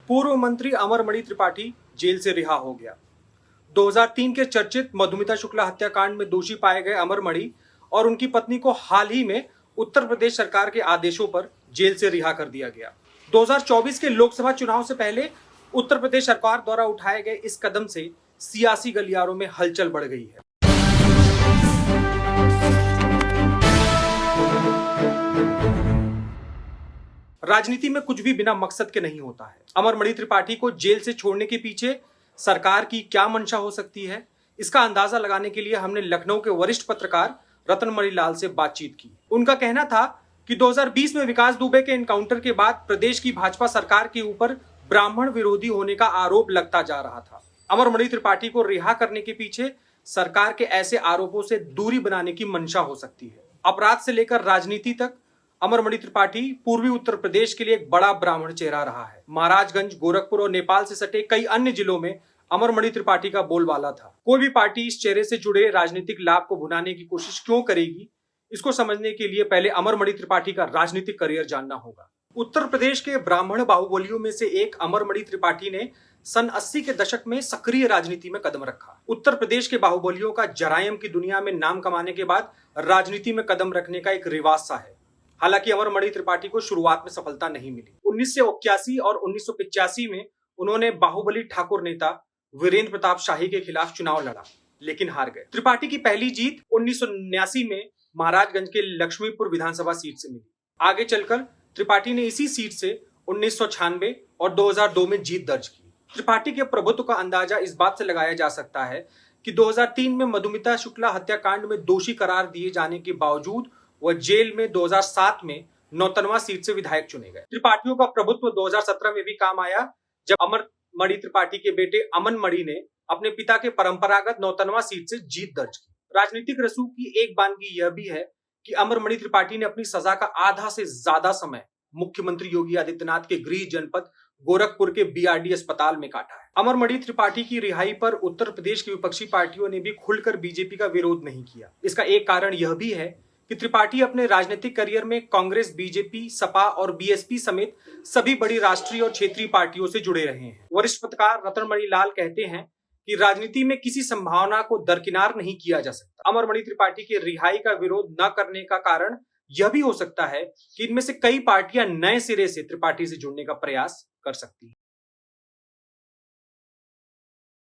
पूर्व मंत्री अमरमणि त्रिपाठी जेल से रिहा हो गया। 2003 के चर्चित मधुमिता शुक्ला हत्याकांड में दोषी पाए गए अमरमणि और उनकी पत्नी को हाल ही में उत्तर प्रदेश सरकार के आदेशों पर जेल से रिहा कर दिया गया। 2024 के लोकसभा चुनाव से पहले उत्तर प्रदेश सरकार द्वारा उठाए गए इस कदम से सियासी गलियारों में हलचल बढ़ गई है। राजनीति में कुछ भी बिना मकसद के नहीं होता है। अमरमणि त्रिपाठी को जेल से छोड़ने के पीछे सरकार की क्या मंशा हो सकती है, इसका अंदाजा लगाने के लिए हमने लखनऊ के वरिष्ठ पत्रकार रतनमणि लाल से बातचीत की। उनका कहना था कि 2020 में विकास दुबे के एनकाउंटर के बाद प्रदेश की भाजपा सरकार के ऊपर ब्राह्मण विरोधी होने का आरोप लगता जा रहा था। अमरमणि त्रिपाठी को रिहा करने के पीछे सरकार के ऐसे आरोपों से दूरी बनाने की मंशा हो सकती है। अपराध से लेकर राजनीति तक अमरमणि त्रिपाठी पूर्वी उत्तर प्रदेश के लिए एक बड़ा ब्राह्मण चेहरा रहा है। महाराजगंज, गोरखपुर और नेपाल से सटे कई अन्य जिलों में अमरमणि त्रिपाठी का बोलबाला था। कोई भी पार्टी इस चेहरे से जुड़े राजनीतिक लाभ को भुनाने की कोशिश क्यों करेगी, इसको समझने के लिए पहले अमरमणि त्रिपाठी का राजनीतिक करियर जानना होगा। उत्तर प्रदेश के ब्राह्मण बाहुबलियों में से एक अमरमणि त्रिपाठी ने सन 80 के दशक में सक्रिय राजनीति में कदम रखा। उत्तर प्रदेश के बाहुबलियों का जरायम की दुनिया में नाम कमाने के बाद राजनीति में कदम रखने का एक रिवाज सा है। हालांकि अमरमणि त्रिपाठी को शुरुआत में सफलता नहीं मिली। 1981 और 1985 में उन्होंने बाहुबली ठाकुर नेता वीरेंद्र प्रताप शाही के खिलाफ चुनाव लड़ा, लेकिन हार गए। त्रिपाठी की पहली जीत 1979 में महाराजगंज के लक्ष्मीपुर विधानसभा सीट से मिली। आगे चलकर त्रिपाठी ने इसी सीट से 1996 और 2002 में जीत दर्ज की। त्रिपाठी के प्रभुत्व का अंदाजा इस बात से लगाया जा सकता है कि 2003 में मधुमिता शुक्ला हत्याकांड में दोषी करार दिए जाने के बावजूद वह जेल में 2007 में नौतनवा सीट से विधायक चुने गए। त्रिपाठियों का प्रभुत्व 2017 में भी काम आया, जब अमरमणि त्रिपाठी के बेटे अमन मणि ने अपने पिता के परंपरागत नौतनवा सीट से जीत दर्ज की। राजनीतिक रसूख की एक बानगी यह भी है कि अमरमणि त्रिपाठी ने अपनी सजा का आधा से ज्यादा समय मुख्यमंत्री योगी आदित्यनाथ के गृह जनपद गोरखपुर के बीआरडी अस्पताल में काटा है। अमरमणि त्रिपाठी की रिहाई पर उत्तर प्रदेश की विपक्षी पार्टियों ने भी खुलकर बीजेपी का विरोध नहीं किया। इसका एक कारण यह भी है कि त्रिपाठी अपने राजनीतिक करियर में कांग्रेस, बीजेपी, सपा और बीएसपी समेत सभी बड़ी राष्ट्रीय और क्षेत्रीय पार्टियों से जुड़े रहे हैं। वरिष्ठ पत्रकार रतनमणि लाल कहते हैं कि राजनीति में किसी संभावना को दरकिनार नहीं किया जा सकता। अमरमणि त्रिपाठी के रिहाई का विरोध न करने का कारण यह भी हो सकता है कि इनमें से कई पार्टियां नए सिरे से त्रिपाठी से जुड़ने का प्रयास कर सकती हैं।